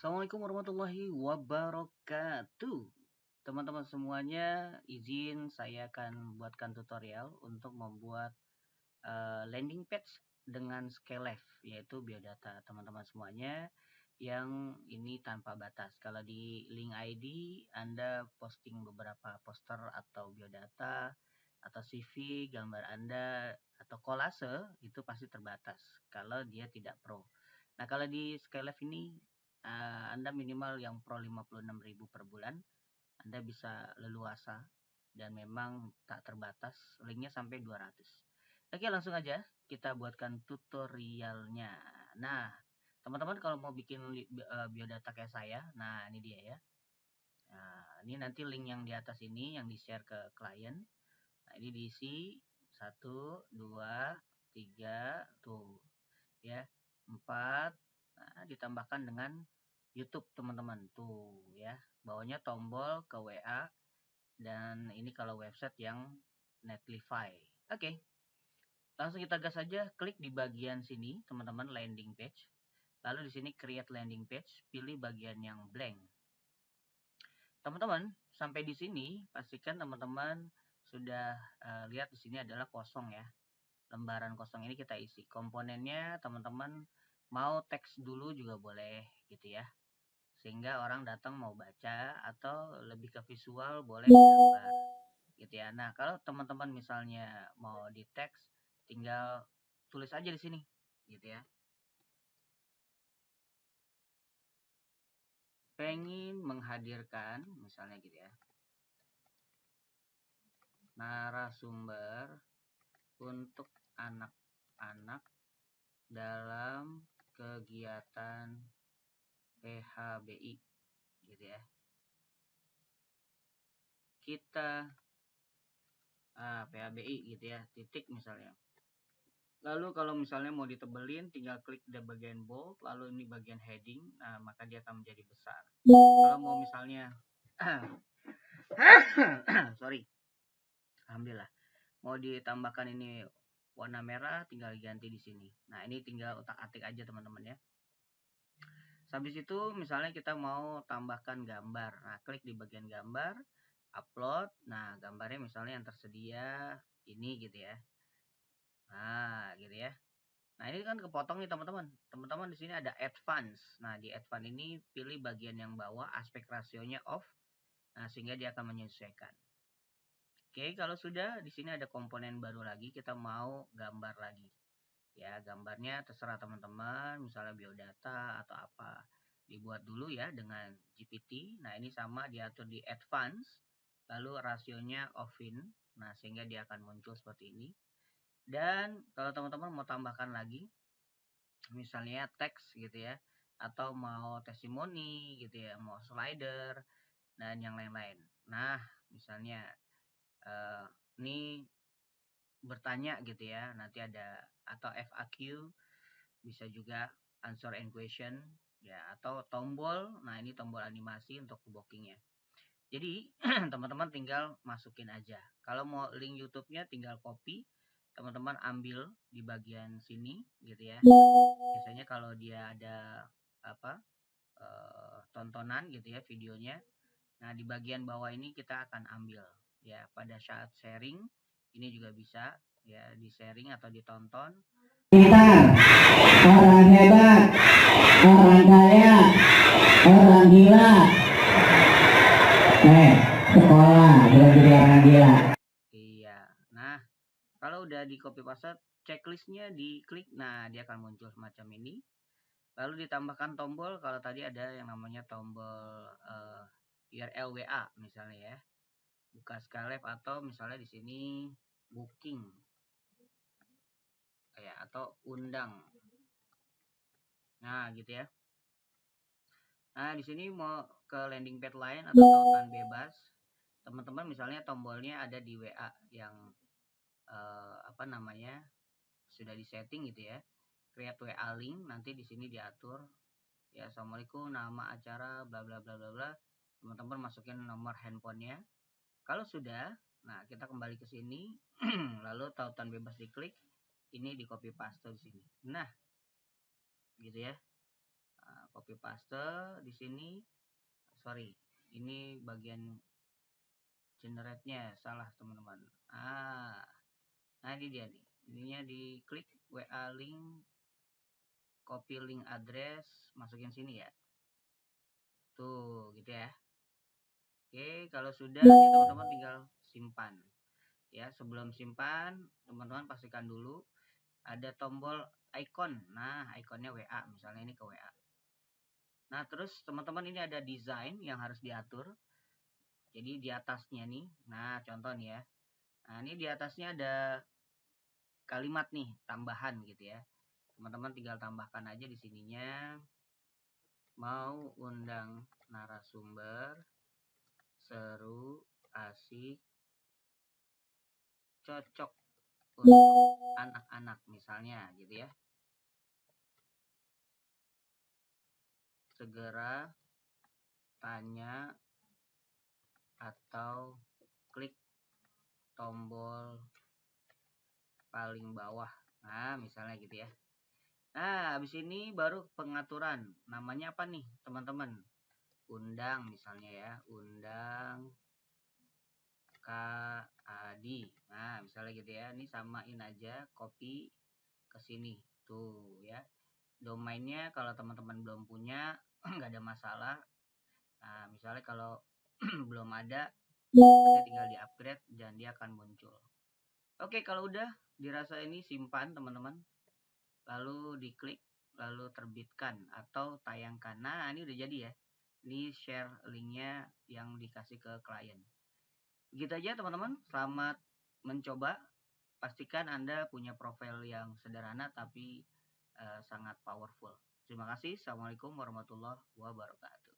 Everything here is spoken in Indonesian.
Assalamualaikum warahmatullahi wabarakatuh. Teman-teman semuanya, izin saya akan buatkan tutorial untuk membuat landing page dengan Skylab, yaitu biodata teman-teman semuanya yang ini tanpa batas. Kalau di link ID Anda posting beberapa poster atau biodata atau CV, gambar Anda atau kolase itu pasti terbatas kalau dia tidak pro. Nah, kalau di Skylab ini Anda minimal yang pro 56.000 per bulan. Anda bisa leluasa dan memang tak terbatas, linknya sampai 200. Oke, langsung aja kita buatkan tutorialnya. Nah, teman-teman kalau mau bikin biodata kayak saya, nah ini dia ya. Nah, ini nanti link yang di atas ini yang di-share ke klien. Nah, ini diisi 1, 2, 3, tuh ya, 4. Nah, ditambahkan dengan YouTube teman-teman tuh ya. Bawahnya tombol ke WA dan ini kalau website yang Netlify. Oke. Langsung kita gas saja, klik di bagian sini teman-teman landing page. Lalu di sini create landing page, pilih bagian yang blank. Teman-teman, sampai di sini pastikan teman-teman sudah lihat di sini adalah kosong ya. Lembaran kosong ini kita isi. Komponennya teman-teman mau teks dulu juga boleh gitu ya. Sehingga orang datang mau baca atau lebih ke visual boleh gambar gitu ya. Nah, kalau teman-teman misalnya mau di teks tinggal tulis aja di sini gitu ya. Pengen menghadirkan misalnya gitu ya. Narasumber untuk anak-anak dalam kegiatan PHBI gitu ya. Kita PHBI gitu ya, titik misalnya. Lalu kalau misalnya mau ditebelin tinggal klik di bagian bold, lalu ini bagian heading, nah maka dia akan menjadi besar. Kalau mau misalnya sorry, alhamdulillah, mau ditambahkan ini warna merah, tinggal ganti di sini. Nah, ini tinggal otak-atik aja teman-teman ya. Habis itu misalnya kita mau tambahkan gambar, nah klik di bagian gambar, upload. Nah, gambarnya misalnya yang tersedia ini gitu ya. Nah, gitu ya. Nah, ini kan kepotong nih teman-teman. Teman-teman di sini ada advance. Nah, di advance ini pilih bagian yang bawah, aspek rasionya off. Nah, sehingga dia akan menyesuaikan. Oke, kalau sudah di sini ada komponen baru lagi, kita mau gambar lagi. Ya, gambarnya terserah teman-teman, misalnya biodata atau apa. Dibuat dulu ya dengan GPT. Nah, ini sama diatur di advance. Lalu rasionya off-in. Nah, sehingga dia akan muncul seperti ini. Dan kalau teman-teman mau tambahkan lagi, misalnya teks gitu ya, atau mau testimoni gitu ya, mau slider dan yang lain-lain. Nah, misalnya ini bertanya gitu ya, nanti ada atau FAQ, bisa juga answer and question ya, atau tombol. Nah, ini tombol animasi untuk bookingnya. Jadi teman-teman tinggal masukin aja. Kalau mau link YouTube-nya tinggal copy, teman-teman ambil di bagian sini gitu ya. Biasanya kalau dia ada apa tontonan gitu ya videonya. Nah, di bagian bawah ini kita akan ambil ya pada saat sharing. Ini juga bisa ya di sharing atau ditonton. Pintar, orang hebat, orang kaya, orang gila. Sekolah belum jadi orang gila. Iya. Nah, kalau udah di copy paste, checklistnya diklik, nah dia akan muncul semacam ini. Lalu ditambahkan tombol, kalau tadi ada yang namanya tombol URL WA misalnya ya, buka Skylab, atau misalnya di sini booking ya, atau undang. Nah, gitu ya. Nah, di sini mau ke landing page lain atau tautan bebas, teman-teman misalnya tombolnya ada di WA yang apa namanya sudah disetting gitu ya, create WA link, nanti di sini diatur ya, assalamualaikum, nama acara bla bla bla bla bla, teman-teman masukin nomor handphonenya. Kalau sudah, nah kita kembali ke sini lalu tautan bebas diklik, ini di copy paste di sini. Nah, gitu ya. copy paste di sini. Sorry, ini bagian generate-nya salah teman-teman. Nah ini dia nih. Ininya diklik WA link, copy link address, masukin sini ya. Tuh, gitu ya. Oke, kalau sudah nih teman-teman tinggal simpan. Ya, sebelum simpan, teman-teman pastikan dulu ada tombol icon. Nah, ikonnya WA, misalnya ini ke WA. Nah, terus teman-teman ini ada desain yang harus diatur. Jadi di atasnya nih, nah contoh nih ya. Nah, ini di atasnya ada kalimat nih, tambahan gitu ya. Teman-teman tinggal tambahkan aja di sininya. Mau undang narasumber, seru, asik, cocok untuk anak-anak misalnya gitu ya. Segera tanya atau klik tombol paling bawah. Nah, misalnya gitu ya. Nah, habis ini baru pengaturan. Namanya apa nih, teman-teman? Undang misalnya ya. Undang Kak Adi. Nah, misalnya gitu ya. Ini samain aja, copy ke sini. Tuh ya. Domainnya kalau teman-teman belum punya, nggak ada masalah. Nah, misalnya kalau belum ada, tinggal di-upgrade dan dia akan muncul. Oke, kalau udah dirasa ini simpan teman-teman. Lalu diklik, lalu terbitkan atau tayangkan. Nah, ini udah jadi ya. Ini share linknya yang dikasih ke klien. Begitu aja teman-teman. Selamat mencoba. Pastikan Anda punya profil yang sederhana tapi sangat powerful. Terima kasih. Assalamualaikum warahmatullahi wabarakatuh.